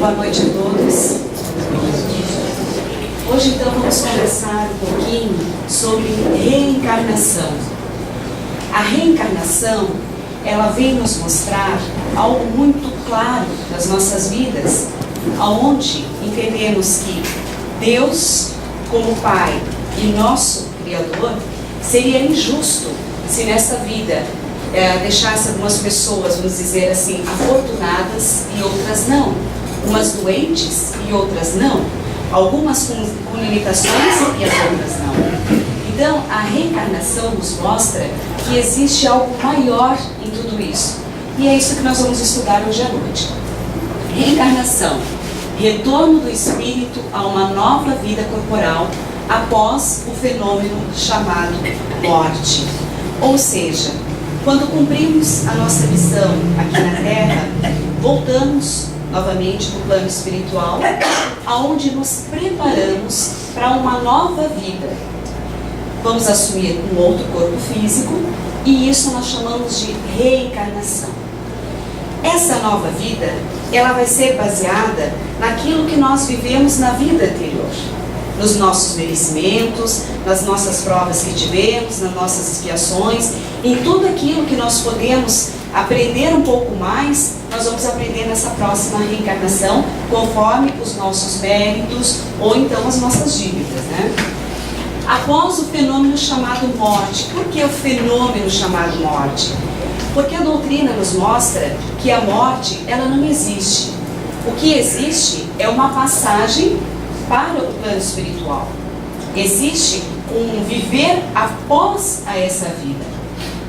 Boa noite a todos. Hoje então vamos conversar um pouquinho sobre reencarnação. A reencarnação, ela vem nos mostrar algo muito claro das nossas vidas, aonde entendemos que Deus, como Pai e nosso Criador, seria injusto se nessa vida deixasse algumas pessoas, vamos dizer assim, afortunadas e outras não, umas doentes e outras não, algumas com limitações e as outras não. Então, a reencarnação nos mostra que existe algo maior em tudo isso. E é isso que nós vamos estudar hoje à noite. Reencarnação, retorno do espírito a uma nova vida corporal após o fenômeno chamado morte. Ou seja, quando cumprimos a nossa missão aqui na Terra, voltamos novamente para o plano espiritual, aonde nos preparamos para uma nova vida. Vamos assumir um outro corpo físico e isso nós chamamos de reencarnação. Essa nova vida, ela vai ser baseada naquilo que nós vivemos na vida anterior, nos nossos merecimentos, nas nossas provas que tivemos, nas nossas expiações, em tudo aquilo que nós podemos aprender um pouco mais, nós vamos aprender nessa próxima reencarnação, conforme os nossos méritos ou então as nossas dívidas, né? Após o fenômeno chamado morte. Por que o fenômeno chamado morte? Porque a doutrina nos mostra que a morte, ela não existe. O que existe é uma passagem para o plano espiritual. Existe um viver após essa vida.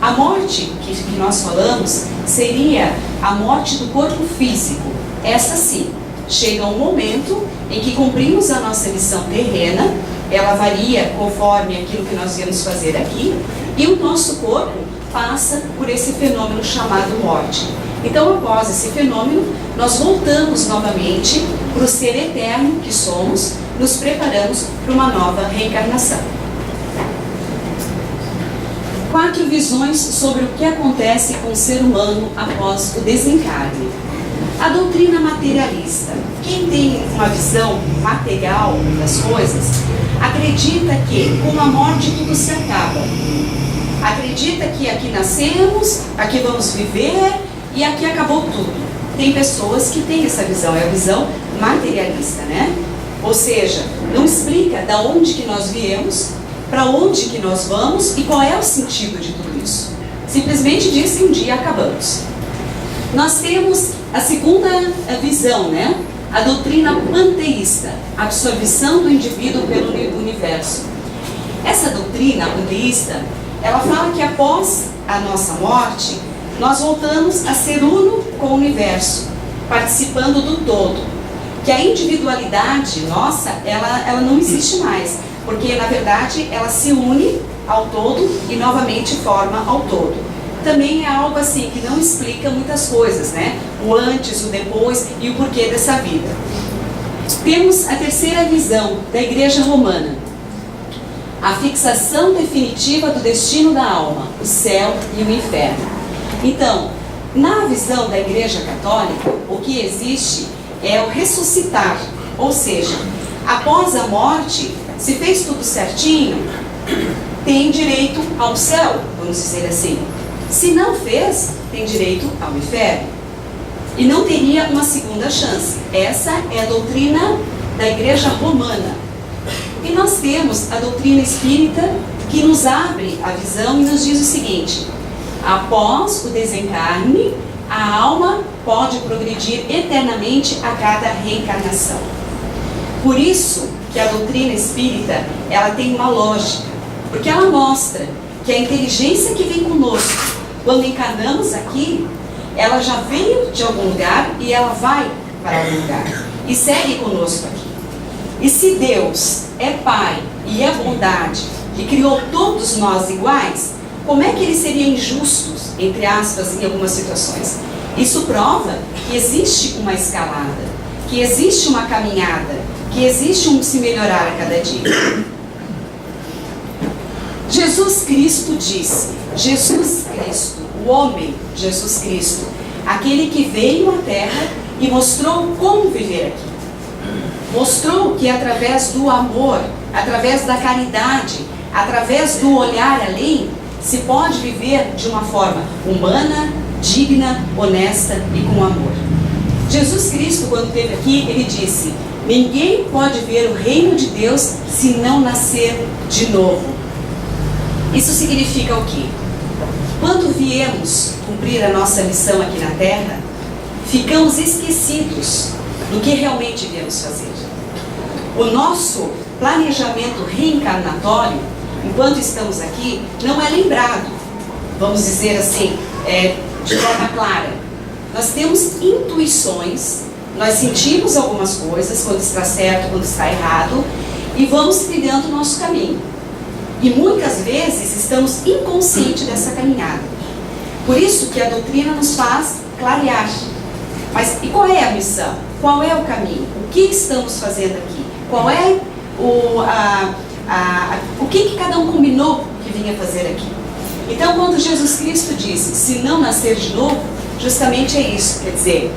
A morte que nós falamos seria a morte do corpo físico. Essa sim, chega um momento em que cumprimos a nossa missão terrena, ela varia conforme aquilo que nós viemos fazer aqui, e o nosso corpo passa por esse fenômeno chamado morte. Então, após esse fenômeno, nós voltamos novamente para o ser eterno que somos, nos preparamos para uma nova reencarnação. 4 visões sobre o que acontece com o ser humano após o desencarne. A doutrina materialista. Quem tem uma visão material das coisas, acredita que com a morte tudo se acaba. Acredita que aqui nascemos, aqui vamos viver e aqui acabou tudo. Tem pessoas que têm essa visão, é a visão materialista, né? Ou seja, não explica da onde que nós viemos, para onde que nós vamos e qual é o sentido de tudo isso. Simplesmente diz que um dia acabamos. Nós temos a segunda visão, né? A doutrina panteísta, a absorção do indivíduo pelo universo. Essa doutrina panteísta, ela fala que após a nossa morte, nós voltamos a ser uno com o universo, participando do todo. Que a individualidade nossa, ela não existe mais, porque na verdade ela se une ao todo e novamente forma ao todo. Também é algo assim que não explica muitas coisas, né? O antes, o depois e o porquê dessa vida. Temos a terceira visão da Igreja Romana. A fixação definitiva do destino da alma, o céu e o inferno. Então, na visão da Igreja Católica, o que existe é o ressuscitar. Ou seja, após a morte, se fez tudo certinho, tem direito ao céu, vamos dizer assim. Se não fez, tem direito ao inferno. E não teria uma segunda chance. Essa é a doutrina da Igreja Romana. E nós temos a doutrina espírita que nos abre a visão e nos diz o seguinte: após o desencarne, a alma pode progredir eternamente a cada reencarnação. Por isso que a doutrina espírita, ela tem uma lógica, porque ela mostra que a inteligência que vem conosco, quando encarnamos aqui, ela já veio de algum lugar e ela vai para algum lugar e segue conosco aqui. E se Deus é Pai e é bondade e criou todos nós iguais, como é que Ele seria injusto, entre aspas, em algumas situações? Isso prova que existe uma escalada, que existe uma caminhada, que existe um se melhorar a cada dia. Jesus Cristo disse, Jesus Cristo, o homem Jesus Cristo, aquele que veio à Terra e mostrou como viver aqui. Mostrou que através do amor, através da caridade, através do olhar além, se pode viver de uma forma humana, digna, honesta e com amor. Jesus Cristo, quando esteve aqui, ele disse: ninguém pode ver o reino de Deus se não nascer de novo. Isso significa o quê? Quando viemos cumprir a nossa missão aqui na Terra, ficamos esquecidos do que realmente viemos fazer. O nosso planejamento reencarnatório, enquanto estamos aqui, não é lembrado, vamos dizer assim, de forma clara. Nós temos intuições, nós sentimos algumas coisas, quando está certo, quando está errado, e vamos trilhando o nosso caminho. E muitas vezes estamos inconscientes dessa caminhada. Por isso que a doutrina nos faz clarear. Mas e qual é a missão? Qual é o caminho? O que estamos fazendo aqui? Qual é o que cada um combinou que vinha fazer aqui? Então, quando Jesus Cristo disse, se não nascer de novo, justamente é isso. Quer dizer,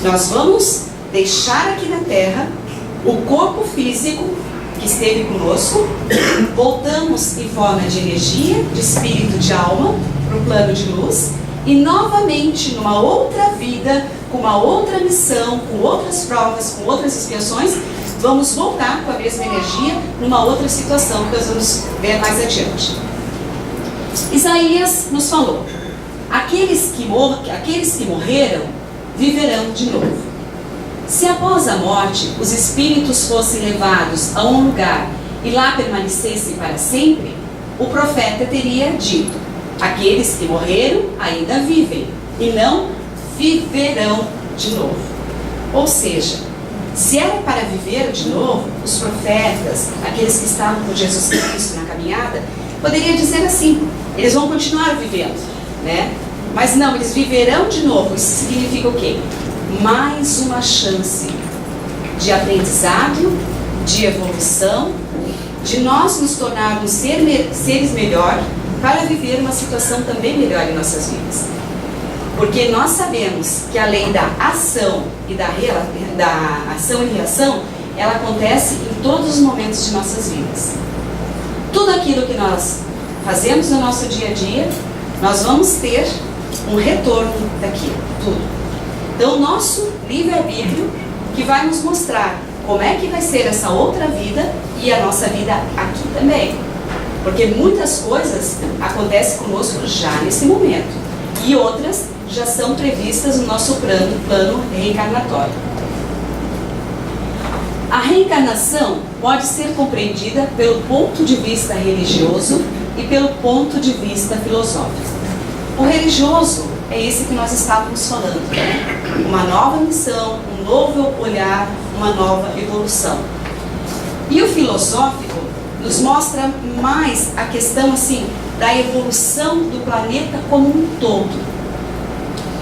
nós vamos deixar aqui na Terra o corpo físico que esteve conosco, voltamos em forma de energia, de espírito, de alma, para o plano de luz, e novamente, numa outra vida, com uma outra missão, com outras provas, com outras expiações, vamos voltar com a mesma energia numa outra situação que nós vamos ver mais adiante. Isaías nos falou: aqueles que morreram viverão de novo. Se após a morte os espíritos fossem levados a um lugar e lá permanecessem para sempre, o profeta teria dito: aqueles que morreram ainda vivem, e não viverão de novo. Ou seja, se era para viver de novo, os profetas, aqueles que estavam com Jesus Cristo na caminhada, poderia dizer assim: eles vão continuar vivendo, né? Mas não, eles viverão de novo. Isso significa o quê? Mais uma chance de aprendizado, de evolução, de nós nos tornarmos seres melhor para viver uma situação também melhor em nossas vidas. Porque nós sabemos que a lei da ação e da ação e reação, ela acontece em todos os momentos de nossas vidas. Tudo aquilo que nós fazemos no nosso dia a dia, nós vamos ter um retorno daquilo, tudo. Então, o nosso livre-arbítrio que vai nos mostrar como é que vai ser essa outra vida e a nossa vida aqui também. Porque muitas coisas acontecem conosco já nesse momento. E outras já são previstas no nosso plano reencarnatório. A reencarnação pode ser compreendida pelo ponto de vista religioso e pelo ponto de vista filosófico. O religioso é esse que nós estávamos falando, né? Uma nova missão, um novo olhar, uma nova evolução. E o filosófico nos mostra mais a questão assim da evolução do planeta como um todo.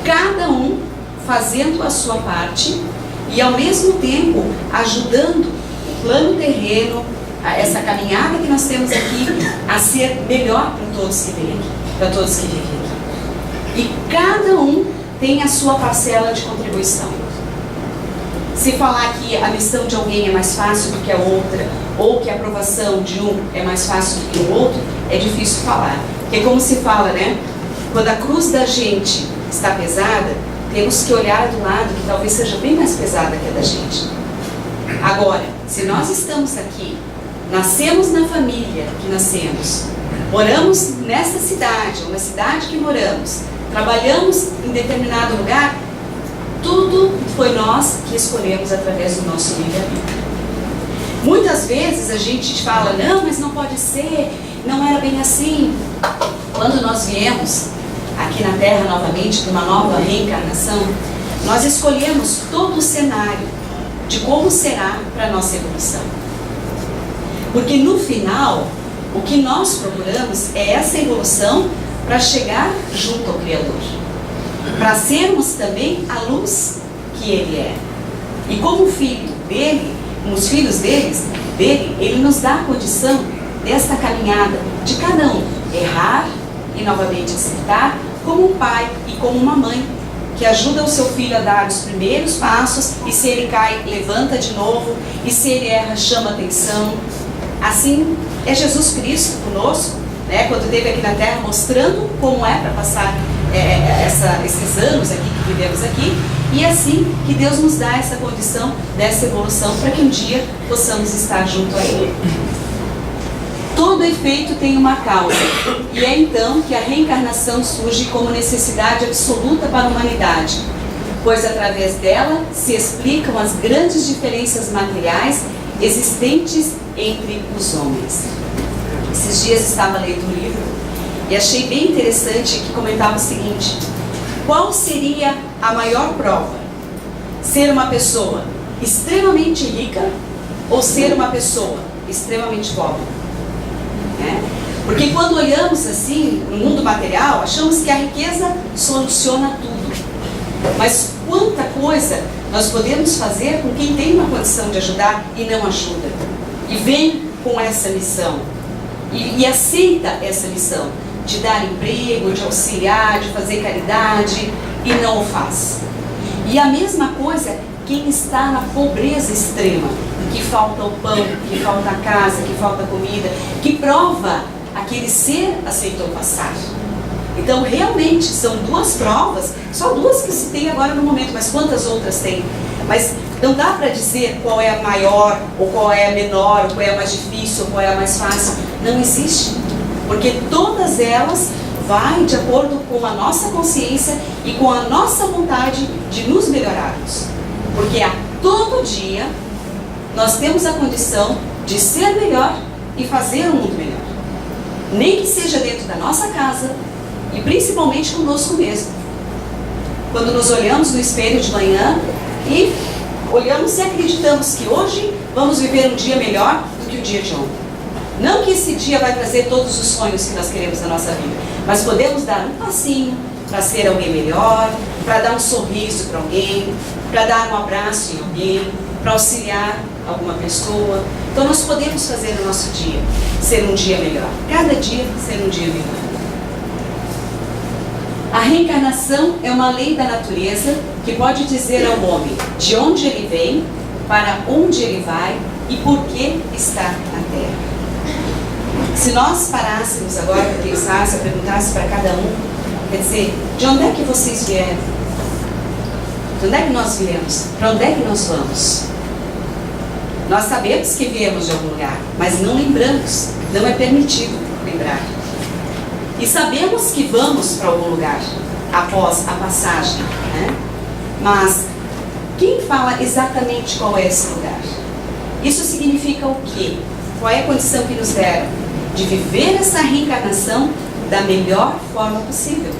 Cada um fazendo a sua parte e ao mesmo tempo ajudando o plano terreno, essa caminhada que nós temos aqui, a ser melhor para todos que vêm aqui, para todos que vivem aqui. E cada um tem a sua parcela de contribuição. Se falar que a missão de alguém é mais fácil do que a outra, ou que a aprovação de um é mais fácil do que o outro, é difícil falar. Porque como se fala, né? Quando a cruz da gente está pesada, temos que olhar do lado que talvez seja bem mais pesada que a da gente. Agora, se nós estamos aqui, nascemos na família que nascemos, moramos nessa cidade, ou na cidade que moramos, trabalhamos em determinado lugar, tudo foi nós que escolhemos através do nosso livre-arbítrio. Muitas vezes a gente fala: não, mas não pode ser, não era bem assim. Quando nós viemos aqui na Terra novamente, para uma nova reencarnação, nós escolhemos todo o cenário de como será para a nossa evolução. Porque no final, o que nós procuramos é essa evolução para chegar junto ao Criador, para sermos também a luz que Ele é. E como filho dele, como os filhos dele, Ele nos dá a condição desta caminhada de cada um errar e novamente acertar, como um pai e como uma mãe que ajuda o seu filho a dar os primeiros passos, e se ele cai, levanta de novo, e se ele erra, chama atenção. Assim é Jesus Cristo conosco, né? Quando esteve aqui na Terra, mostrando como é para passar esses anos aqui que vivemos aqui, e assim que Deus nos dá essa condição dessa evolução para que um dia possamos estar junto a Ele. Todo efeito tem uma causa, e é então que a reencarnação surge como necessidade absoluta para a humanidade, pois através dela se explicam as grandes diferenças materiais existentes entre os homens. Esses dias estava lendo um livro e achei bem interessante que comentava o seguinte: qual seria a maior prova? Ser uma pessoa extremamente rica ou ser uma pessoa extremamente pobre? Porque quando olhamos assim no mundo material, achamos que a riqueza soluciona tudo. Mas quanta coisa nós podemos fazer com quem tem uma condição de ajudar e não ajuda, e vem com essa missão e aceita essa missão de dar emprego, de auxiliar, de fazer caridade, e não o faz. E a mesma coisa quem está na pobreza extrema, que falta o pão, que falta a casa, que falta a comida, que prova aquele ser aceitou passar. Então realmente são duas provas, só duas que se tem agora no momento, mas quantas outras tem? Mas não dá para dizer qual é a maior, ou qual é a menor, ou qual é a mais difícil, ou qual é a mais fácil. Não existe, porque todas elas vai de acordo com a nossa consciência e com a nossa vontade de nos melhorarmos. Porque a todo dia nós temos a condição de ser melhor e fazer um mundo melhor. Nem que seja dentro da nossa casa e principalmente conosco mesmo. Quando nos olhamos no espelho de manhã e olhamos e acreditamos que hoje vamos viver um dia melhor do que o dia de ontem. Não que esse dia vai trazer todos os sonhos que nós queremos na nossa vida, mas podemos dar um passinho para ser alguém melhor, para dar um sorriso para alguém, para dar um abraço em alguém, para auxiliar alguma pessoa. Então nós podemos fazer o nosso dia ser um dia melhor, cada dia ser um dia melhor. A reencarnação é uma lei da natureza que pode dizer ao homem de onde ele vem, para onde ele vai e por que está na Terra. Se nós parássemos agora para pensar, se eu perguntasse para cada um, quer dizer, de onde é que vocês vieram? De onde é que nós viemos? Para onde é que nós vamos? Nós sabemos que viemos de algum lugar, mas não lembramos, não é permitido lembrar. E sabemos que vamos para algum lugar após a passagem, né? Mas quem fala exatamente qual é esse lugar? Isso significa o quê? Qual é a condição que nos deram? De viver essa reencarnação da melhor forma possível.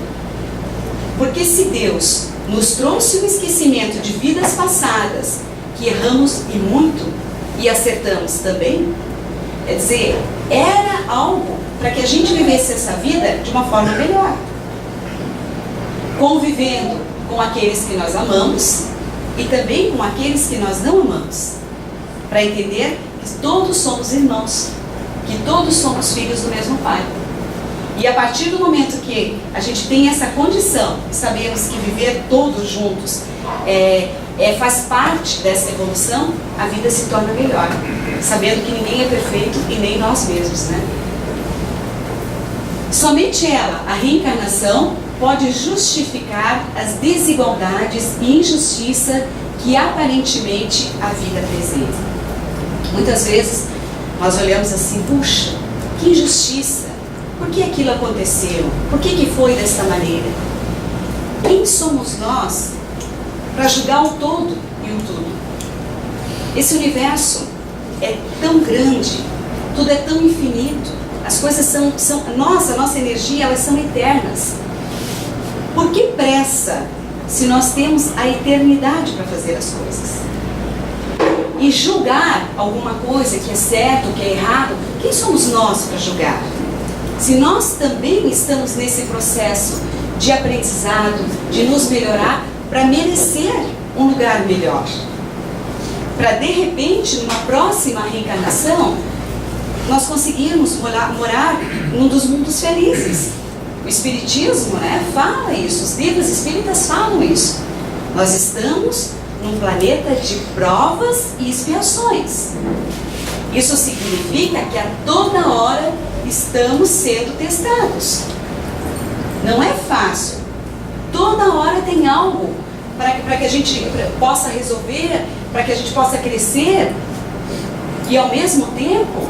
Porque se Deus nos trouxe o esquecimento de vidas passadas, que erramos e muito, e acertamos também, quer dizer, era algo para que a gente vivesse essa vida de uma forma melhor, convivendo com aqueles que nós amamos e também com aqueles que nós não amamos, para entender que todos somos irmãos, que todos somos filhos do mesmo Pai. E a partir do momento que a gente tem essa condição, sabemos que viver todos juntos faz parte dessa evolução, a vida se torna melhor, sabendo que ninguém é perfeito e nem nós mesmos, né? Somente ela, a reencarnação, pode justificar as desigualdades e injustiça que aparentemente a vida apresenta. Muitas vezes nós olhamos assim, puxa, que injustiça, por que aquilo aconteceu? Por que foi dessa maneira? Quem somos nós para julgar o todo e o tudo? Esse universo é tão grande, tudo é tão infinito, as coisas a nossa energia, elas são eternas. Por que pressa se nós temos a eternidade para fazer as coisas? E julgar alguma coisa que é certo, que é errado, quem somos nós para julgar? Se nós também estamos nesse processo de aprendizado, de nos melhorar, para merecer um lugar melhor. Para de repente, numa próxima reencarnação, nós conseguirmos morar num dos mundos felizes. O Espiritismo, né, fala isso, os livros espíritas falam isso. Nós estamos num planeta de provas e expiações. Isso significa que a toda hora estamos sendo testados. Não é fácil. Toda hora tem algo para que a gente possa resolver, para que a gente possa crescer. E ao mesmo tempo,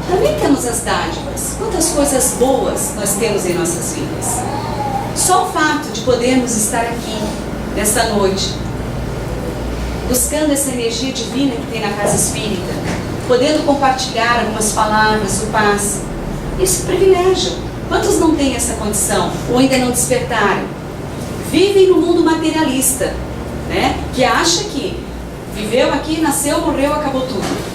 também temos as dádivas. Quantas coisas boas nós temos em nossas vidas. Só o fato de podermos estar aqui, nesta noite, buscando essa energia divina que tem na casa espírita, podendo compartilhar algumas palavras do passe. Isso é privilégio. Quantos não têm essa condição? Ou ainda não despertaram? Vivem no mundo materialista, né? Que acha que viveu aqui, nasceu, morreu, acabou tudo.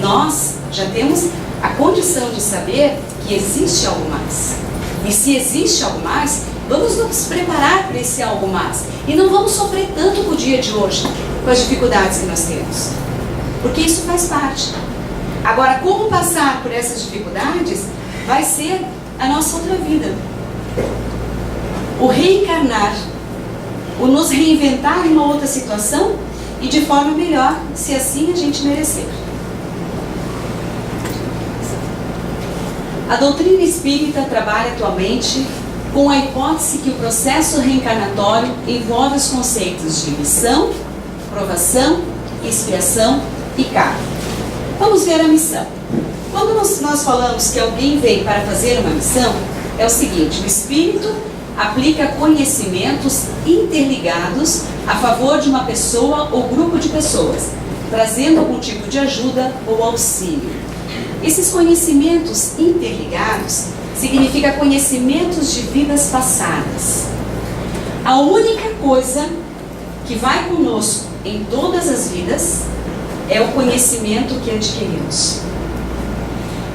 Nós já temos a condição de saber que existe algo mais. E se existe algo mais, vamos nos preparar para esse algo mais. E não vamos sofrer tanto com o dia de hoje, com as dificuldades que nós temos. Porque isso faz parte. Agora, como passar por essas dificuldades vai ser a nossa outra vida. O reencarnar, o nos reinventar em uma outra situação e de forma melhor, se assim a gente merecer. A doutrina espírita trabalha atualmente com a hipótese que o processo reencarnatório envolve os conceitos de missão, provação, expiação e karma. Vamos ver a missão. Quando nós falamos que alguém veio para fazer uma missão, é o seguinte: o espírito aplica conhecimentos interligados a favor de uma pessoa ou grupo de pessoas, trazendo algum tipo de ajuda ou auxílio. Esses conhecimentos interligados significa conhecimentos de vidas passadas. A única coisa que vai conosco em todas as vidas é o conhecimento que adquirimos.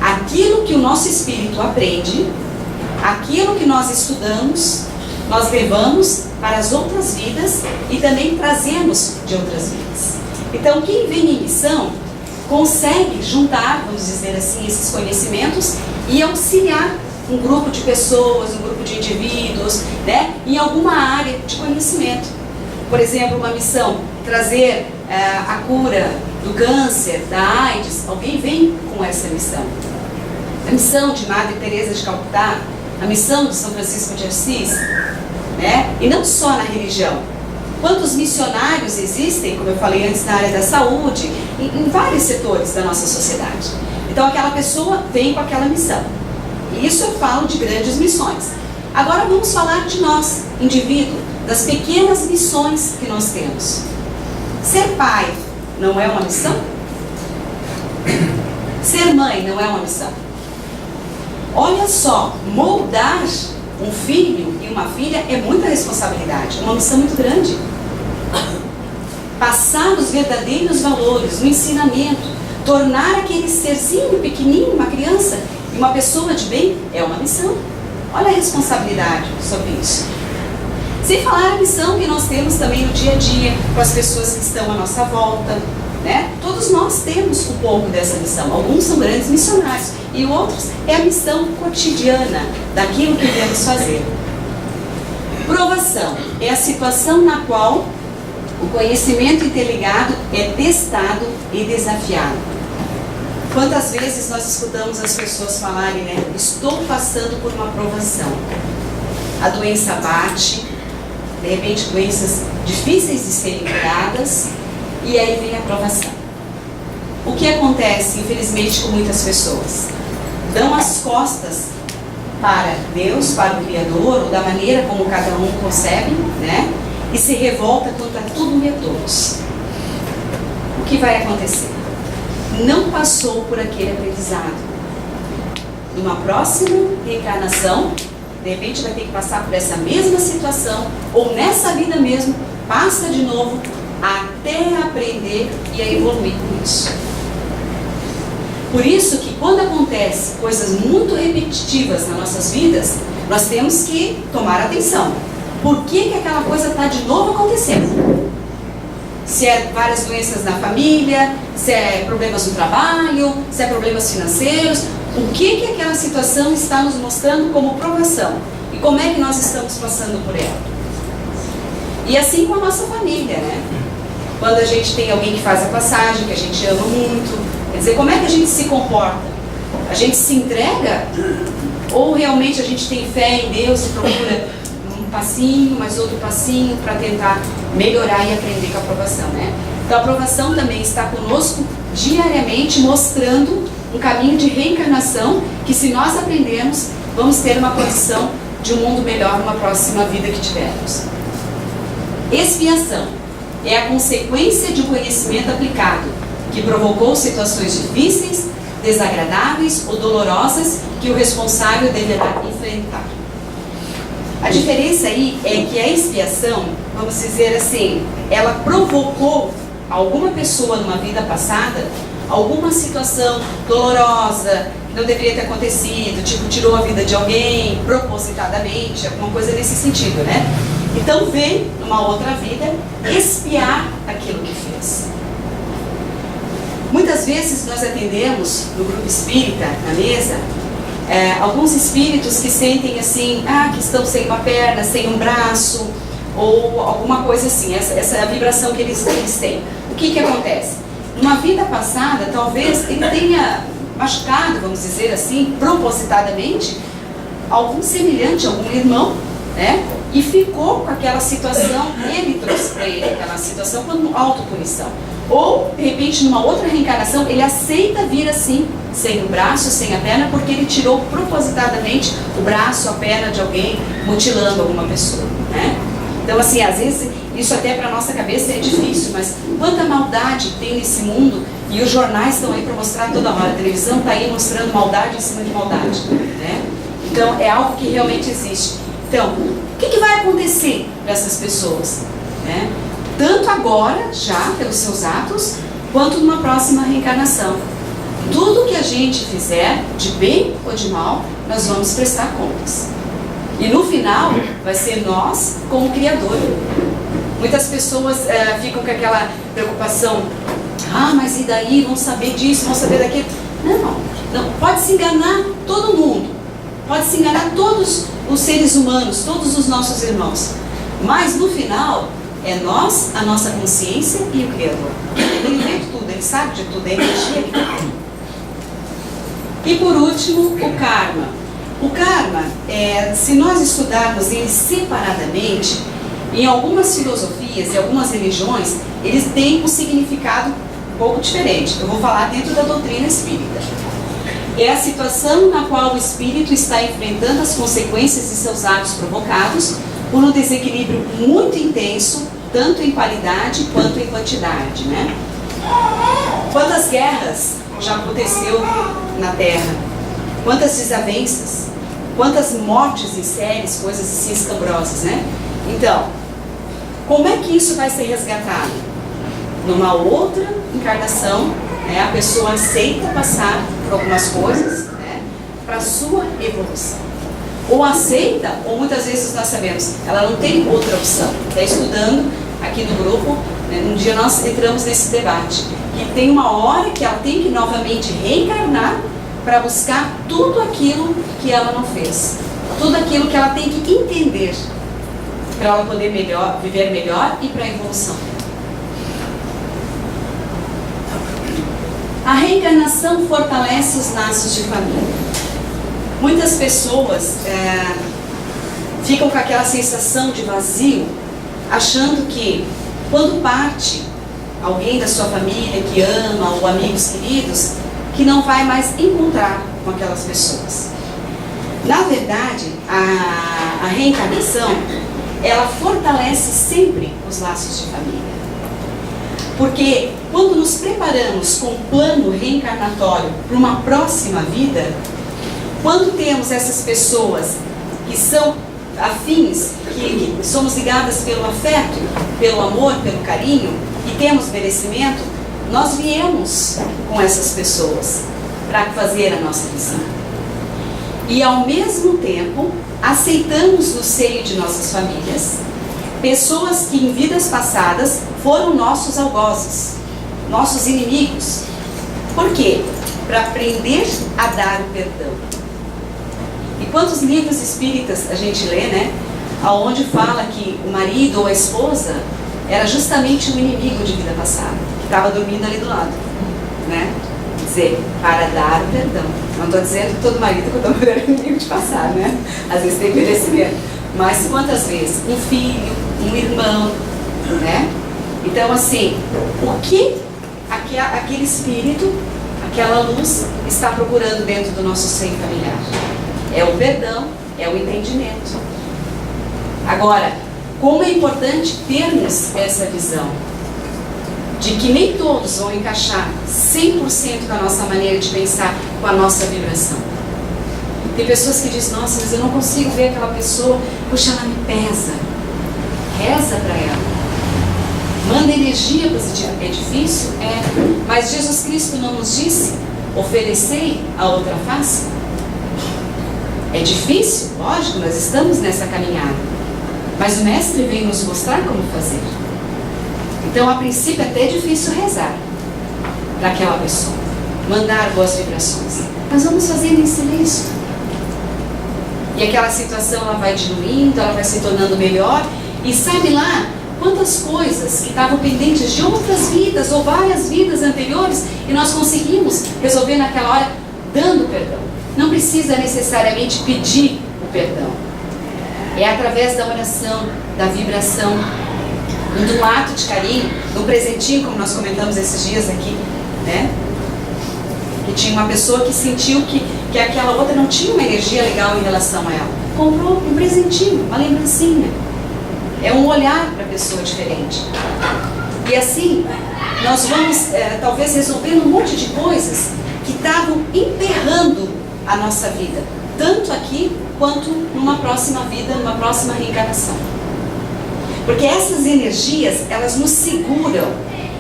Aquilo que o nosso espírito aprende, aquilo que nós estudamos, nós levamos para as outras vidas e também trazemos de outras vidas. Então, quem vem em missão consegue juntar, vamos dizer assim, esses conhecimentos e auxiliar um grupo de pessoas, um grupo de indivíduos, né, em alguma área de conhecimento. Por exemplo, uma missão, trazer a cura do câncer, da AIDS. Alguém vem com essa missão. A missão de Madre Teresa de Calcutá, a missão de São Francisco de Assis, né? E não só na religião. Quantos missionários existem, como eu falei antes, na área da saúde, em vários setores da nossa sociedade. Então aquela pessoa vem com aquela missão. E isso eu falo de grandes missões. Agora vamos falar de nós, indivíduo, das pequenas missões que nós temos. Ser pai não é uma missão? Ser mãe não é uma missão? Olha só, moldar um filho e uma filha é muita responsabilidade, é uma missão muito grande. Passar os verdadeiros valores, o ensinamento, tornar aquele serzinho pequenininho, uma criança, e uma pessoa de bem, é uma missão. Olha a responsabilidade sobre isso. Sem falar a missão que nós temos também no dia a dia, com as pessoas que estão à nossa volta, né? Todos nós temos um pouco dessa missão. Alguns são grandes missionários e outros é a missão cotidiana daquilo que devemos fazer. Provação é a situação na qual o conhecimento interligado é testado e desafiado. Quantas vezes nós escutamos as pessoas falarem, né? Estou passando por uma provação. A doença bate, de repente doenças difíceis de serem curadas, e aí vem a provação. O que acontece, infelizmente, com muitas pessoas? Dão as costas para Deus, para o Criador, ou da maneira como cada um concebe, né? E se revolta contra tudo e a todos. O que vai acontecer? Não passou por aquele aprendizado. Numa próxima reencarnação, de repente vai ter que passar por essa mesma situação, ou nessa vida mesmo, passa de novo, até aprender e a evoluir com isso. Por isso que quando acontece coisas muito repetitivas nas nossas vidas, nós temos que tomar atenção. Por que aquela coisa está de novo acontecendo? Se é várias doenças na família, se é problemas no trabalho, se é problemas financeiros, o que aquela situação está nos mostrando como provação? E como é que nós estamos passando por ela? E assim com a nossa família, né? Quando a gente tem alguém que faz a passagem, que a gente ama muito, quer dizer, como é que a gente se comporta? A gente se entrega? Ou realmente a gente tem fé em Deus e procura um passinho, mais outro passinho para tentar melhorar e aprender com a aprovação, né? Então a aprovação também está conosco diariamente, mostrando um caminho de reencarnação que, se nós aprendermos, vamos ter uma condição de um mundo melhor numa próxima vida que tivermos. Expiação é a consequência de um conhecimento aplicado que provocou situações difíceis, desagradáveis ou dolorosas que o responsável deverá enfrentar. A diferença aí é que a expiação, vamos dizer assim, ela provocou alguma pessoa numa vida passada alguma situação dolorosa, que não deveria ter acontecido, tipo, tirou a vida de alguém propositadamente, alguma coisa nesse sentido, né? Então vem, numa outra vida, expiar aquilo que fez. Muitas vezes nós atendemos no grupo espírita, na mesa, alguns espíritos que sentem assim, que estão sem uma perna, sem um braço, ou alguma coisa assim, essa é a vibração que eles têm. O que acontece? Numa vida passada, talvez ele tenha machucado, vamos dizer assim, propositadamente, algum semelhante, algum irmão, né? E ficou com aquela situação, ele trouxe para ele aquela situação como autopunição. Ou, de repente, numa outra reencarnação, ele aceita vir assim, sem o braço, sem a perna, porque ele tirou propositadamente o braço, a perna de alguém, mutilando alguma pessoa, né? Então, assim, às vezes, isso até para a nossa cabeça é difícil, mas quanta maldade tem nesse mundo, e os jornais estão aí para mostrar toda hora, a televisão está aí mostrando maldade em cima de maldade, né? Então, é algo que realmente existe. Então, o que vai acontecer para essas pessoas, né? Tanto agora, já, pelos seus atos, quanto numa próxima reencarnação. Tudo que a gente fizer, de bem ou de mal, nós vamos prestar contas. E no final, vai ser nós como Criador. Muitas pessoas ficam com aquela preocupação, mas e daí, vão saber disso, vão saber daquilo. Não, pode se enganar todo mundo, pode se enganar todos os seres humanos, todos os nossos irmãos. Mas no final, é nós, a nossa consciência e o Criador. Ele vê tudo, ele sabe de tudo, é energia que tem. E por último, o karma. O karma, se nós estudarmos ele separadamente, em algumas filosofias e algumas religiões, eles têm um significado um pouco diferente. Eu vou falar dentro da doutrina espírita. É a situação na qual o espírito está enfrentando as consequências de seus atos provocados por um desequilíbrio muito intenso, tanto em qualidade quanto em quantidade, né? Quantas guerras já aconteceu na Terra? Quantas desavenças? Quantas mortes em séries, coisas assim escabrosas, né? Então, como é que isso vai ser resgatado? Numa outra encarnação, né, a pessoa aceita passar por algumas coisas, né, para a sua evolução. Ou aceita, ou muitas vezes nós sabemos, ela não tem outra opção. Está estudando aqui no grupo, né, um dia nós entramos nesse debate, que tem uma hora que ela tem que novamente reencarnar para buscar tudo aquilo que ela não fez. Tudo aquilo que ela tem que entender para ela poder viver melhor e para a evolução. A reencarnação fortalece os laços de família. Muitas pessoas ficam com aquela sensação de vazio, achando que quando parte alguém da sua família que ama, ou amigos queridos, que não vai mais encontrar com aquelas pessoas. Na verdade, a reencarnação, ela fortalece sempre os laços de família. Porque quando nos preparamos com um plano reencarnatório para uma próxima vida, quando temos essas pessoas que são afins, que somos ligadas pelo afeto, pelo amor, pelo carinho, e temos merecimento, nós viemos com essas pessoas para fazer a nossa missão. E ao mesmo tempo, aceitamos no seio de nossas famílias pessoas que em vidas passadas foram nossos algozes, nossos inimigos. Por quê? Para aprender a dar o perdão. E quantos livros espíritas a gente lê, né? Onde fala que o marido ou a esposa era justamente o inimigo de vida passada, que estava dormindo ali do lado, né? Quer dizer, para dar o perdão. Não estou dizendo que todo marido e toda mulher é inimigo de passado, né? Às vezes tem merecimento. Mas quantas vezes? Um filho, um irmão, né? Então, assim, o que aquele espírito, aquela luz está procurando dentro do nosso seio familiar? É o perdão, é o entendimento. Agora, como é importante termos essa visão de que nem todos vão encaixar 100% com a nossa maneira de pensar, com a nossa vibração. Tem pessoas que dizem, nossa, mas eu não consigo ver aquela pessoa, puxa, ela me pesa. Reza para ela. Manda energia positiva. É difícil? É. Mas Jesus Cristo não nos disse, oferecei a outra face? É difícil? Lógico, nós estamos nessa caminhada. Mas o Mestre vem nos mostrar como fazer. Então, a princípio, é até difícil rezar para aquela pessoa. Mandar boas vibrações. Mas vamos fazendo em silêncio. E aquela situação, ela vai diluindo, ela vai se tornando melhor. E sabe lá quantas coisas que estavam pendentes de outras vidas ou várias vidas anteriores e nós conseguimos resolver naquela hora dando perdão. Não precisa necessariamente pedir o perdão. É através da oração, da vibração, de um ato de carinho, de um presentinho, como nós comentamos esses dias aqui, né? Que tinha uma pessoa que sentiu que aquela outra não tinha uma energia legal em relação a ela. Comprou um presentinho, uma lembrancinha. É um olhar para a pessoa diferente. E assim, nós vamos talvez resolvendo um monte de coisas que estavam emperrando a nossa vida, tanto aqui quanto numa próxima vida, numa próxima reencarnação. Porque essas energias, elas nos seguram,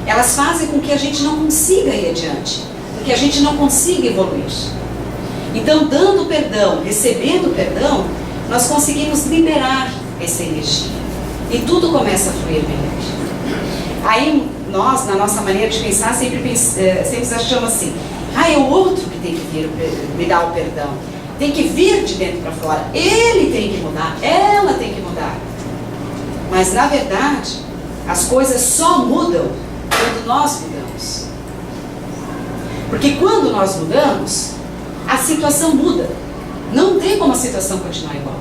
elas fazem com que a gente não consiga ir adiante, com que a gente não consiga evoluir. Então, dando perdão, recebendo perdão, nós conseguimos liberar essa energia. E tudo começa a fluir melhor. Aí, nós, na nossa maneira de pensar, sempre achamos assim, é o outro que tem que vir me dar o perdão. Tem que vir de dentro para fora. Ele tem que mudar, ela tem que mudar. Mas, na verdade, as coisas só mudam quando nós mudamos. Porque quando nós mudamos, a situação muda. Não tem como a situação continuar igual.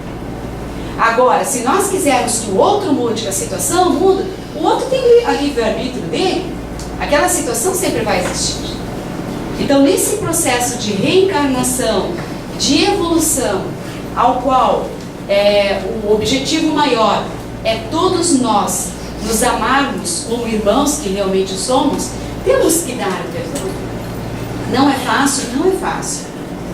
Agora, se nós quisermos que o outro mude, que a situação muda, o outro tem a livre-arbítrio dele, aquela situação sempre vai existir. Então, nesse processo de reencarnação, de evolução, ao qual o objetivo maior é todos nós nos amarmos como irmãos que realmente somos, temos que dar o perdão. Não é fácil? Não é fácil.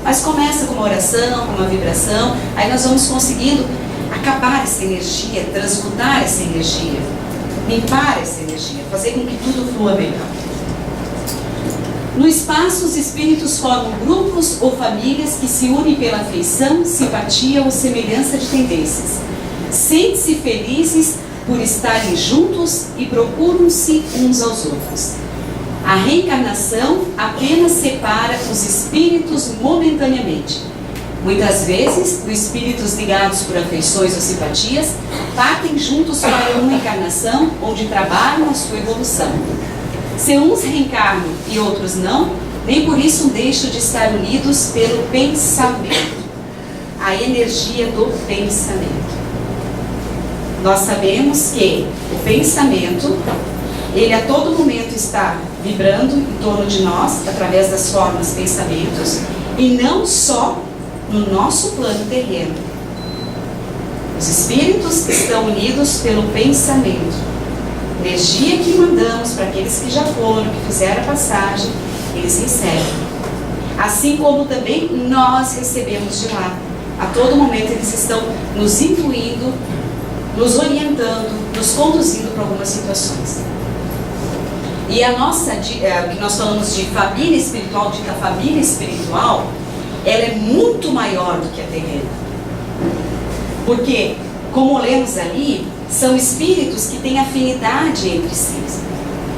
Mas começa com uma oração, com uma vibração, aí nós vamos conseguindo acabar essa energia, transmutar essa energia, limpar essa energia, fazer com que tudo flua melhor. No espaço, os espíritos formam grupos ou famílias que se unem pela afeição, simpatia ou semelhança de tendências. Sentem-se felizes por estarem juntos e procuram-se uns aos outros. A reencarnação apenas separa os espíritos momentaneamente. Muitas vezes, os espíritos ligados por afeições ou simpatias partem juntos para uma encarnação onde trabalham a sua evolução. Se uns reencarnam e outros não, nem por isso deixam de estar unidos pelo pensamento, a energia do pensamento. Nós sabemos que o pensamento, ele a todo momento está vibrando em torno de nós, através das formas pensamentos, e não só no nosso plano terreno. Os espíritos estão unidos pelo pensamento. Energia que mandamos para aqueles que já foram, que fizeram a passagem, eles recebem. Assim como também nós recebemos de lá. A todo momento eles estão nos influindo, nos orientando, nos conduzindo para algumas situações. E a nossa, que nós falamos de família espiritual, de que a família espiritual, ela é muito maior do que a terrena. Porque, como lemos ali, são espíritos que têm afinidade entre si,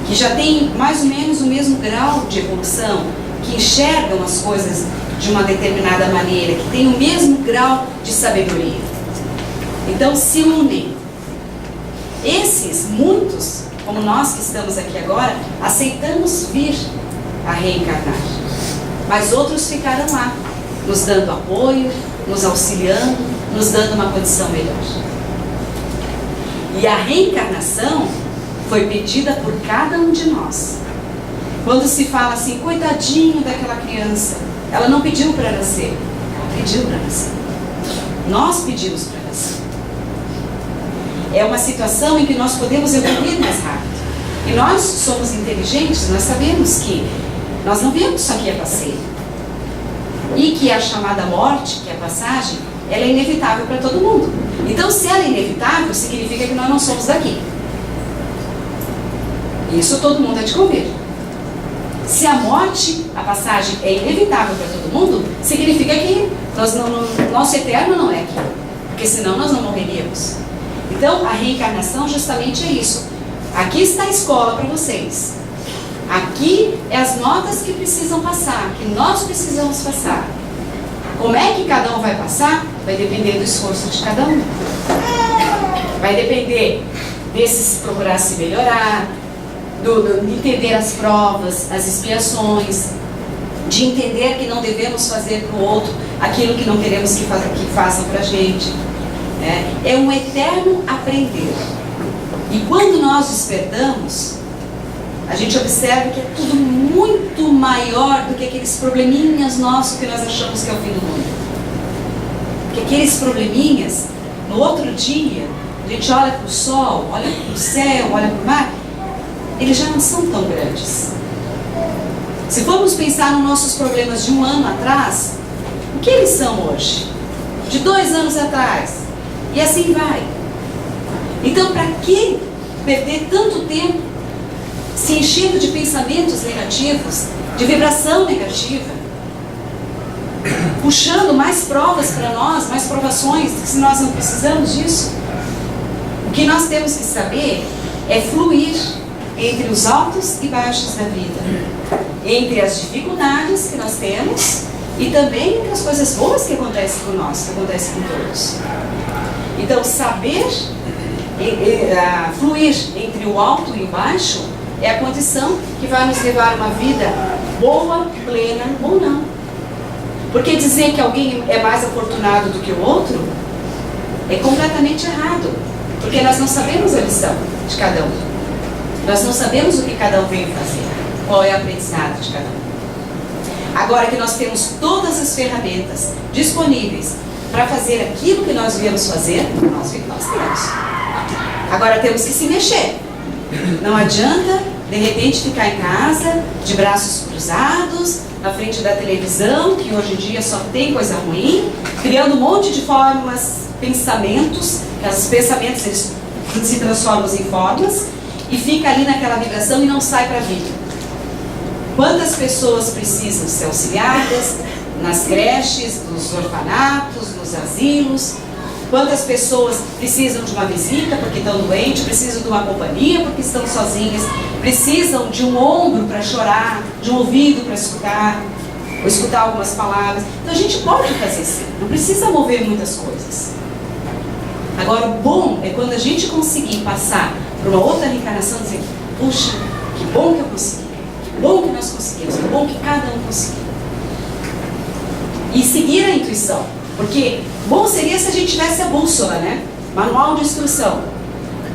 que já têm mais ou menos o mesmo grau de evolução, que enxergam as coisas de uma determinada maneira, que têm o mesmo grau de sabedoria. Então se unem. Esses, muitos, como nós que estamos aqui agora, aceitamos vir a reencarnar. Mas outros ficaram lá, nos dando apoio, nos auxiliando, nos dando uma condição melhor. E a reencarnação foi pedida por cada um de nós. Quando se fala assim, coitadinho daquela criança, ela não pediu para nascer, ela pediu para nascer. Nós pedimos para nascer. É uma situação em que nós podemos evoluir mais rápido. E nós somos inteligentes, nós sabemos que nós não vemos isso aqui é passeio. E que a chamada morte, que é a passagem, ela é inevitável para todo mundo. Então, se ela é inevitável, significa que nós não somos daqui. Isso todo mundo é de convir. Se a morte, a passagem, é inevitável para todo mundo, significa que nosso eterno não é aqui. Porque senão nós não morreríamos. Então, a reencarnação justamente é isso. Aqui está a escola para vocês. Aqui é as notas que precisam passar, que nós precisamos passar. Como é que cada um vai passar? Vai depender do esforço de cada um. Vai depender desses procurar se melhorar, de entender as provas, as expiações, de entender que não devemos fazer para o outro aquilo que não queremos que façam para a gente. É um eterno aprender. E quando nós despertamos, a gente observa que é tudo muito maior do que aqueles probleminhas nossos que nós achamos que é o fim do mundo. Porque aqueles probleminhas, no outro dia, a gente olha para o sol, olha para o céu, olha para o mar, eles já não são tão grandes. Se formos pensar nos nossos problemas de um ano atrás, o que eles são hoje? De 2 anos atrás? E assim vai. Então, para que perder tanto tempo se enchendo de pensamentos negativos, de vibração negativa, puxando mais provas para nós, mais provações, se nós não precisamos disso? O que nós temos que saber é fluir entre os altos e baixos da vida, entre as dificuldades que nós temos e também entre as coisas boas que acontecem com nós, que acontecem com todos. Então, saber fluir entre o alto e o baixo é a condição que vai nos levar a uma vida boa, plena ou não. Porque dizer que alguém é mais afortunado do que o outro é completamente errado. Porque nós não sabemos a lição de cada um. Nós não sabemos o que cada um veio fazer. Qual é o aprendizado de cada um. Agora que nós temos todas as ferramentas disponíveis para fazer aquilo que nós viemos fazer, nós temos. Agora temos que se mexer. Não adianta, de repente, ficar em casa, de braços cruzados, na frente da televisão, que hoje em dia só tem coisa ruim, criando um monte de fórmulas, pensamentos, que os pensamentos eles se transformam em formas, e fica ali naquela vibração e não sai para a vida. Quantas pessoas precisam ser auxiliadas nas creches, nos orfanatos, nos asilos? Quantas pessoas precisam de uma visita porque estão doentes, precisam de uma companhia porque estão sozinhas, precisam de um ombro para chorar, de um ouvido para escutar, ou escutar algumas palavras. Então a gente pode fazer sim, não precisa mover muitas coisas. Agora o bom é quando a gente conseguir passar para uma outra reencarnação e dizer, puxa, que bom que eu consegui, que bom que nós conseguimos, que bom que cada um conseguiu. E seguir a intuição. Porque bom seria se a gente tivesse a bússola, né? Manual de instrução.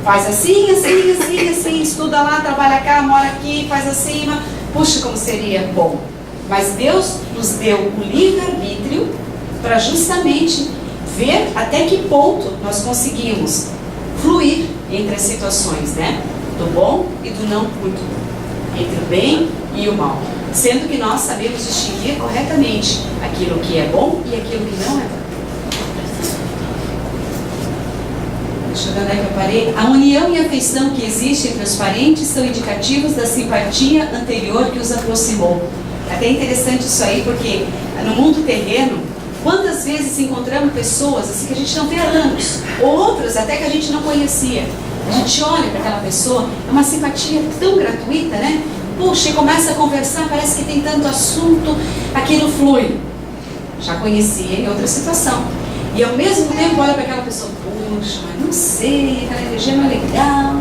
Faz assim, assim, assim, assim, estuda lá, trabalha cá, mora aqui, faz assim. Puxa, como seria bom. Mas Deus nos deu o livre-arbítrio para justamente ver até que ponto nós conseguimos fluir entre as situações, né? Do bom e do não muito bom. Entre o bem e o mal. Sendo que nós sabemos distinguir corretamente aquilo que é bom e aquilo que não é bom. Deixa eu ver onde é que eu parei. A união e a afeição que existe entre os parentes são indicativos da simpatia anterior que os aproximou. É até interessante isso aí, porque no mundo terreno, quantas vezes encontramos pessoas assim que a gente não vê há anos, ou outras até que a gente não conhecia. A gente olha para aquela pessoa, é uma simpatia tão gratuita, né? Puxa, e começa a conversar, parece que tem tanto assunto, aquilo flui. já conhecia em outra situação. E ao mesmo tempo olha para aquela pessoa, puxa, mas não sei, aquela energia não é legal,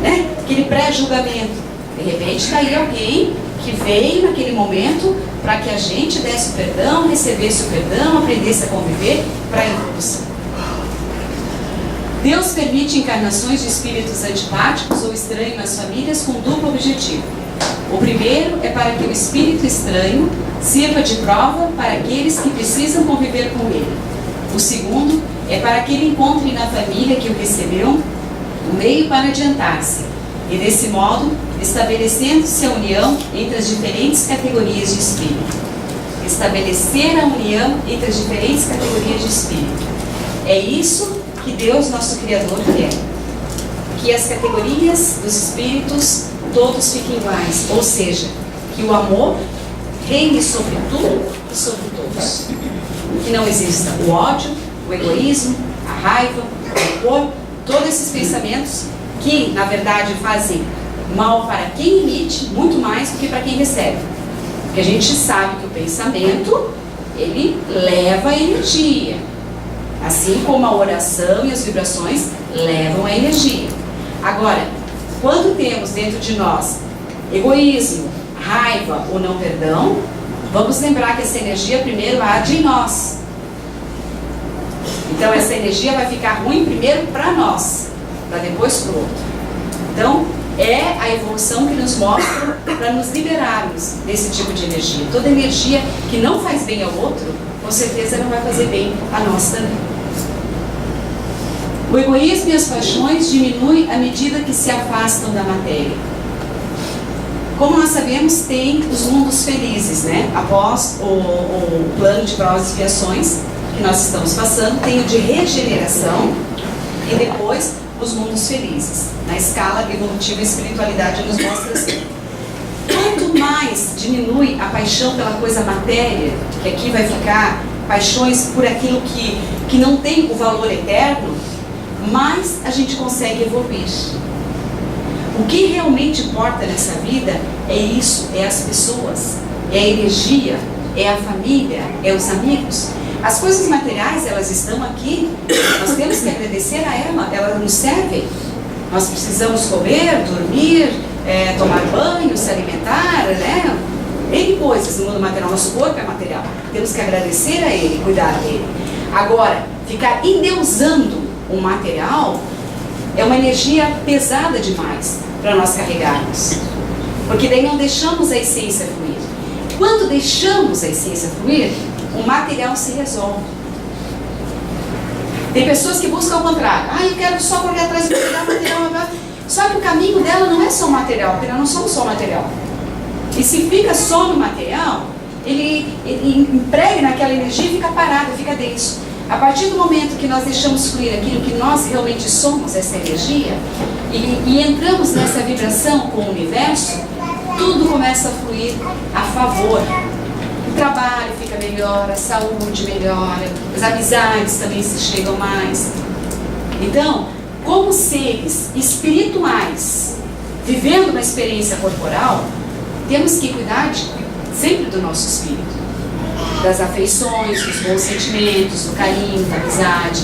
né? Aquele pré-julgamento. De repente está aí alguém que veio naquele momento para que a gente desse o perdão, recebesse o perdão, aprendesse a conviver para a evolução. Deus permite encarnações de espíritos antipáticos ou estranhos nas famílias com duplo objetivo. O primeiro é para que o espírito estranho sirva de prova para aqueles que precisam conviver com ele. O segundo é para que ele encontre na família que o recebeu um meio para adiantar-se, e desse modo, estabelecendo-se a união entre as diferentes categorias de espírito. Estabelecer a união entre as diferentes categorias de espírito. É isso que Deus, nosso Criador, quer. Que as categorias dos espíritos todos fiquem iguais, ou seja, que o amor reine sobre tudo e sobre todos. Que não exista o ódio, o egoísmo, a raiva, o rancor, todos esses pensamentos que, na verdade, fazem mal para quem emite, muito mais do que para quem recebe. Porque a gente sabe que o pensamento, ele leva a energia. Assim como a oração e as vibrações levam a energia. Agora, quando temos dentro de nós egoísmo, raiva ou não perdão, vamos lembrar que essa energia primeiro age em nós. Então essa energia vai ficar ruim primeiro para nós, para depois para o outro. Então é a evolução que nos mostra para nos liberarmos desse tipo de energia. Toda energia que não faz bem ao outro, com certeza não vai fazer bem a nós também. O egoísmo e as paixões diminuem à medida que se afastam da matéria. Como nós sabemos, tem os mundos felizes, né? Após o plano de provas e expiações que nós estamos passando, tem o de regeneração e depois os mundos felizes. Na escala evolutiva, a espiritualidade nos mostra assim. Quanto mais diminui a paixão pela coisa matéria, que aqui vai ficar paixões por aquilo que não tem o valor eterno, mais a gente consegue evoluir. O que realmente importa nessa vida é isso, é as pessoas, é a energia, é a família, é os amigos. As coisas materiais, elas estão aqui, nós temos que agradecer a elas nos servem. Nós precisamos comer, dormir, tomar banho, se alimentar, né? N coisas no mundo material, nosso corpo é material. Temos que agradecer a ele, cuidar dele. Agora, ficar endeusando o material é uma energia pesada demais para nós carregarmos, porque daí não deixamos a essência fluir. Quando deixamos a essência fluir, o material se resolve. Tem pessoas que buscam o contrário. Eu quero só correr atrás do material. Só que o caminho dela não é só o material, porque nós não somos só o material. E se fica só no material, ele impregna aquela energia e fica parado, fica denso. A partir do momento que nós deixamos fluir aquilo que nós realmente somos, essa energia, e entramos nessa vibração com o universo, tudo começa a fluir a favor. O trabalho fica melhor, a saúde melhora, as amizades também se chegam mais. Então, como seres espirituais, vivendo uma experiência corporal, temos que cuidar sempre do nosso espírito. Das afeições, dos bons sentimentos, do carinho, da amizade.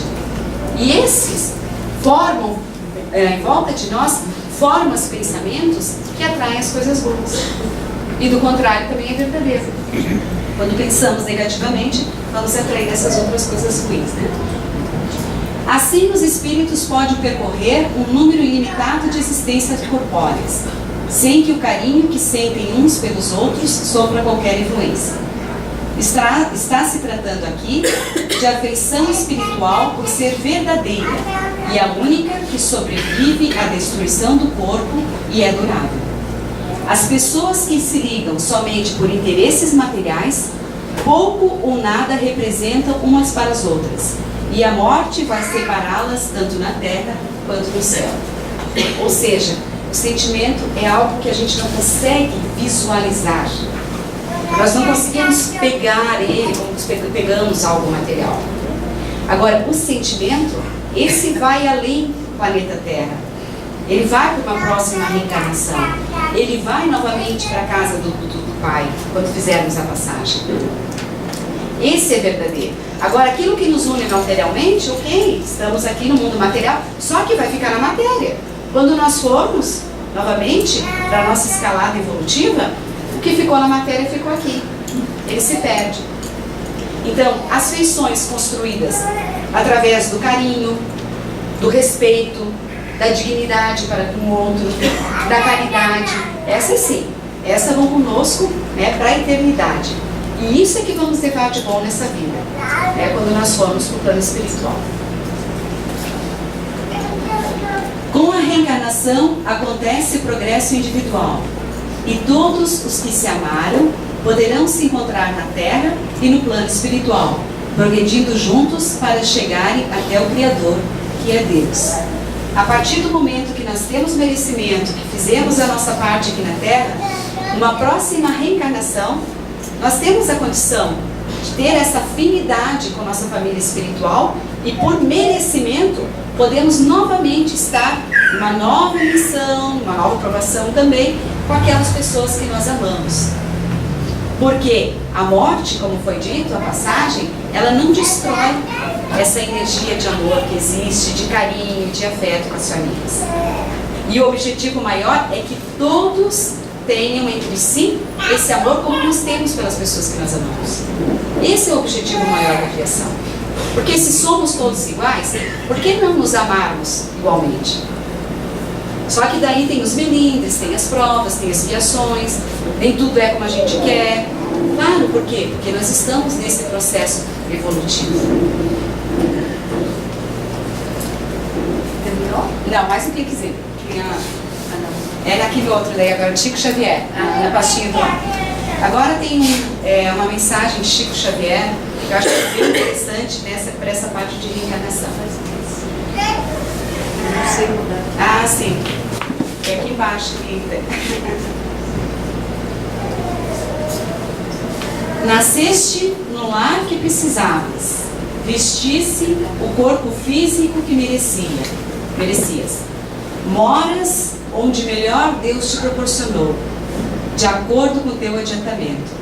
E esses formam, em volta de nós, formas, pensamentos que atraem as coisas boas. E do contrário também é verdadeiro. Quando pensamos negativamente, vamos atrair essas outras coisas ruins, né? Assim, os espíritos podem percorrer um número ilimitado de existências corpóreas, sem que o carinho que sentem uns pelos outros sofra qualquer influência. Está se tratando aqui de afeição espiritual por ser verdadeira e a única que sobrevive à destruição do corpo e é durável. As pessoas que se ligam somente por interesses materiais, pouco ou nada representam umas para as outras, e a morte vai separá-las tanto na terra quanto no céu. Ou seja, o sentimento é algo que a gente não consegue visualizar. Nós não conseguimos pegar ele como pegamos algo material. Agora, o sentimento, esse vai além do planeta Terra. Ele vai para uma próxima reencarnação. Ele vai novamente para a casa do Pai, quando fizermos a passagem. Esse é verdadeiro. Agora, aquilo que nos une materialmente, ok, estamos aqui no mundo material, só que vai ficar na matéria. Quando nós formos, novamente, para a nossa escalada evolutiva, o que ficou na matéria ficou aqui. Ele se perde. Então, as feições construídas através do carinho, do respeito, da dignidade para com o outro, da caridade, essas sim, essas vão conosco, né, para a eternidade. E isso é que vamos levar de bom nessa vida, né, quando nós formos para o plano espiritual. Com a reencarnação acontece o progresso individual e todos os que se amaram poderão se encontrar na Terra e no plano espiritual, progredindo juntos para chegarem até o Criador, que é Deus. A partir do momento que nós temos merecimento, que fizemos a nossa parte aqui na Terra, numa próxima reencarnação, nós temos a condição de ter essa afinidade com a nossa família espiritual e por merecimento podemos novamente estar numa nova missão, uma nova provação também com aquelas pessoas que nós amamos. Porque a morte, como foi dito, a passagem, ela não destrói essa energia de amor que existe, de carinho, de afeto com as famílias. E o objetivo maior é que todos tenham entre si esse amor como nós temos pelas pessoas que nós amamos. Esse é o objetivo maior da criação. Porque se somos todos iguais, por que não nos amarmos igualmente? Só que daí tem os melindres, tem as provas, tem as expiações, nem tudo é como a gente quer. Claro, por quê? Porque nós estamos nesse processo evolutivo. Terminou? Não, mais o que quiser. É naquele outro daí agora, Chico Xavier, na pastinha do lado. Agora tem uma mensagem de Chico Xavier, que eu acho bem interessante para essa parte de reencarnação. Não sei mudar. Ah, sim. É aqui embaixo ainda. Nasceste no lar que precisavas, vestisse o corpo físico que merecias. Moras onde melhor Deus te proporcionou, de acordo com o teu adiantamento.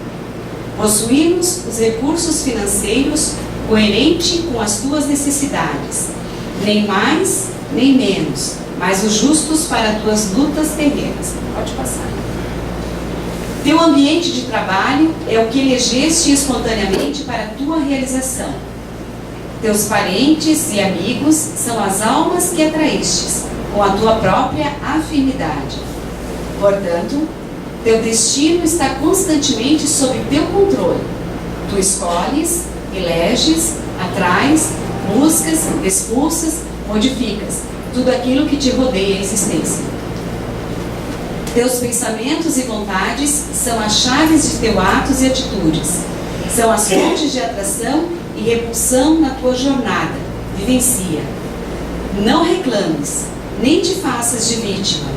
Possuímos os recursos financeiros coerente com as tuas necessidades, nem mais nem menos, mas os justos para as tuas lutas terrenas. Pode passar. Teu ambiente de trabalho é o que elegeste espontaneamente para a tua realização. Teus parentes e amigos são as almas que atraístes com a tua própria afinidade. Portanto, teu destino está constantemente sob teu controle. Tu escolhes, eleges, atrais, buscas, expulsas, modificas tudo aquilo que te rodeia a existência. Teus pensamentos e vontades são as chaves de teus atos e atitudes. São as fontes de atração e repulsão na tua jornada. Vivencia. Não reclames, nem te faças de vítima.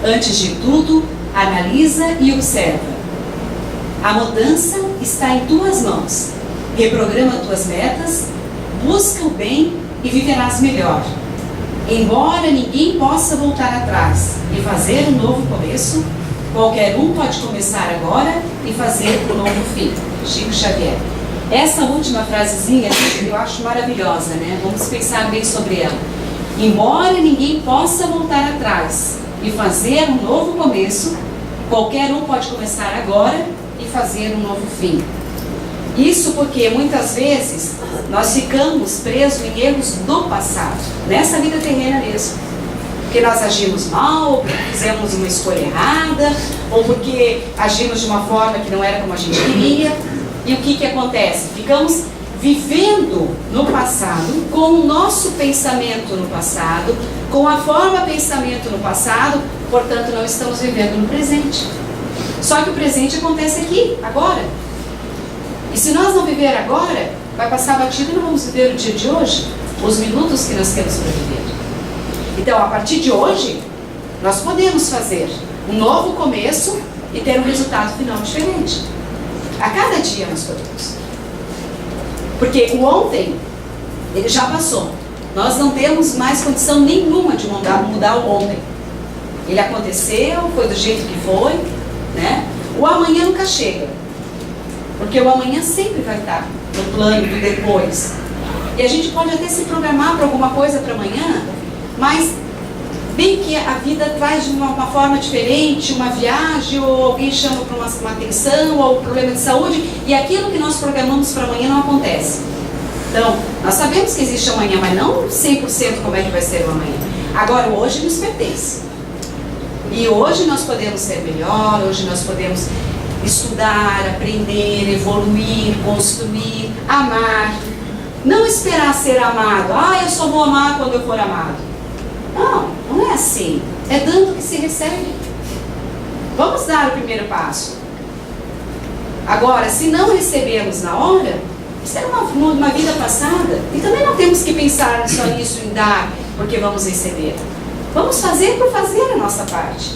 Antes de tudo, analisa e observa. A mudança está em tuas mãos. Reprograma tuas metas, busca o bem e viverás melhor. Embora ninguém possa voltar atrás e fazer um novo começo, qualquer um pode começar agora e fazer um novo fim. Chico Xavier. Essa última frasezinha eu acho maravilhosa, né? Vamos pensar bem sobre ela. Embora ninguém possa voltar atrás e fazer um novo começo, qualquer um pode começar agora e fazer um novo fim. Isso porque muitas vezes nós ficamos presos em erros do passado, nessa vida terrena mesmo. Porque nós agimos mal, porque fizemos uma escolha errada, ou porque agimos de uma forma que não era como a gente queria. E o que acontece? Ficamos vivendo no passado, com o nosso pensamento no passado, com a forma pensamento no passado, portanto não estamos vivendo no presente. Só que o presente acontece aqui, agora. E se nós não viver agora, vai passar batido e não vamos viver o dia de hoje, os minutos que nós temos para viver. Então, a partir de hoje, nós podemos fazer um novo começo e ter um resultado final diferente. A cada dia nós podemos. Porque o ontem, ele já passou. Nós não temos mais condição nenhuma de mudar o ontem. Ele aconteceu, foi do jeito que foi, né? O amanhã nunca chega. Porque o amanhã sempre vai estar no plano do depois. E a gente pode até se programar para alguma coisa para amanhã, mas bem que a vida traz de uma forma diferente, uma viagem, ou alguém chama para uma atenção, ou problema de saúde, e aquilo que nós programamos para amanhã não acontece. Então, nós sabemos que existe amanhã, mas não 100% como é que vai ser o amanhã. Agora, o hoje nos pertence. E hoje nós podemos ser melhor, hoje nós podemos estudar, aprender, evoluir, construir, amar. Não esperar ser amado. Ah, eu só vou amar quando eu for amado. Não, não é assim. É dando que se recebe. Vamos dar o primeiro passo. Agora, se não recebermos na hora, isso é uma vida passada. E também não temos que pensar só nisso em dar, porque vamos receber. Vamos fazer por fazer a nossa parte.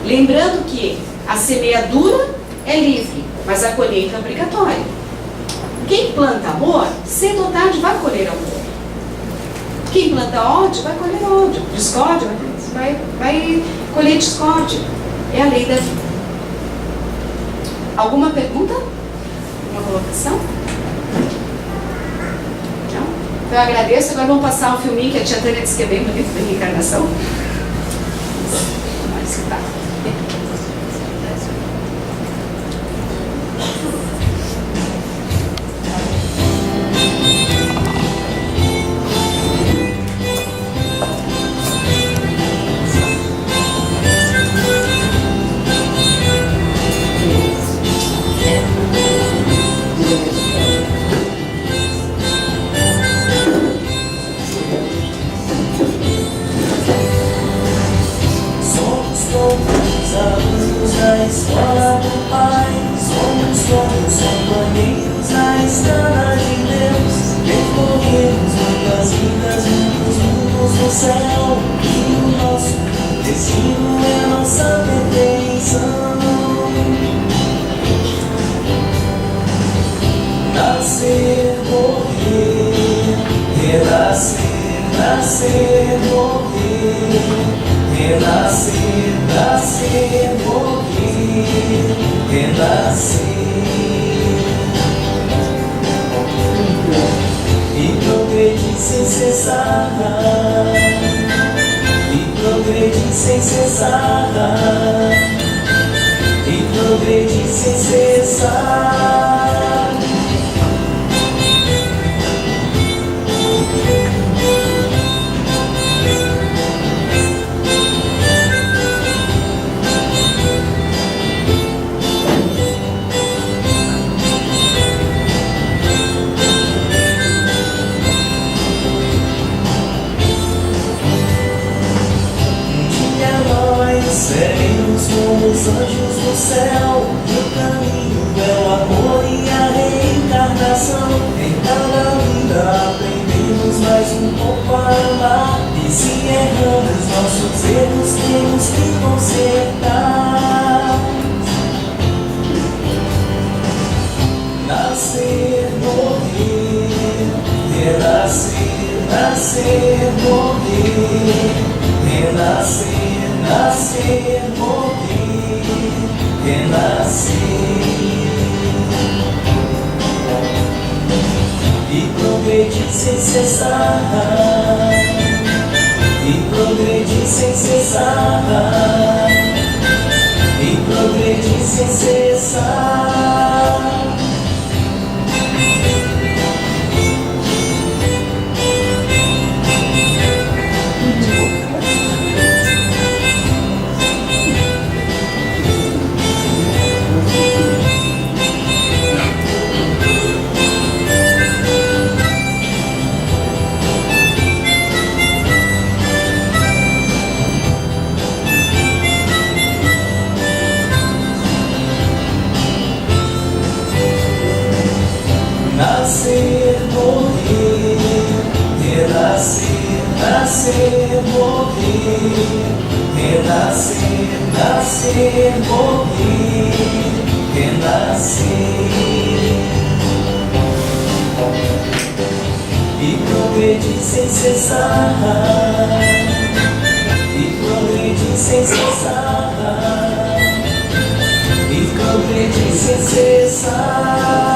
Lembrando que a semeadura é livre, mas a colheita é obrigatória. Quem planta amor, cedo ou tarde vai colher amor. Quem planta ódio, vai colher ódio. Discórdia, vai colher discórdia. É a lei da vida. Alguma pergunta? Uma colocação? Não? Então eu agradeço. Agora vamos passar um filminho que a tia Tânia disse que é bem bonito, da reencarnação. Vamos escutar. Sem cessar.